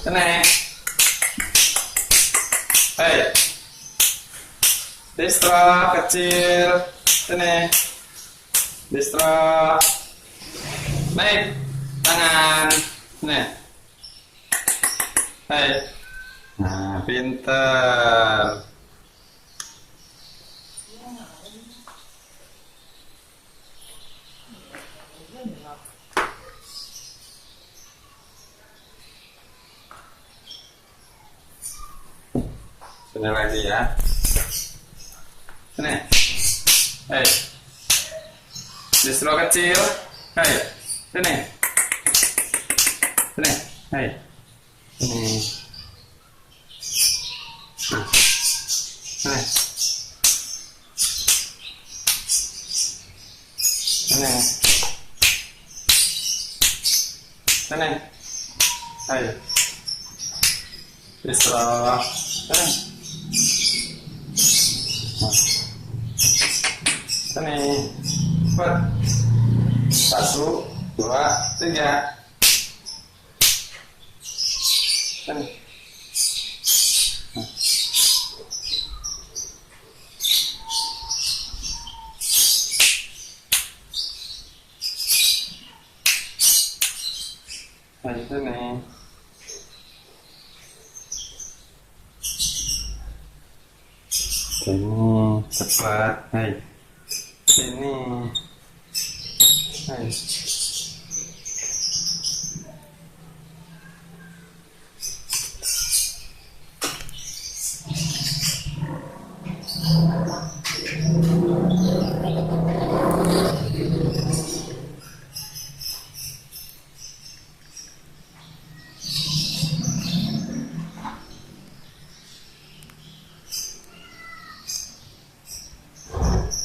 Sini. Hei. Distro kecil. Sini. Distro. Naik. Tangan. Sini. Hei. Nah, pinter. Sini lagi ya. Sini. Hei. Distro kecil. Hei. Sini. Sini. Hei. Sini. Sini. Sini. Sini. Hei. Distro. Sini. Sini. Cepat. 1, 2, 3. Sini. Hai, sini. Sini, cepat. Hai. Sini. Hai.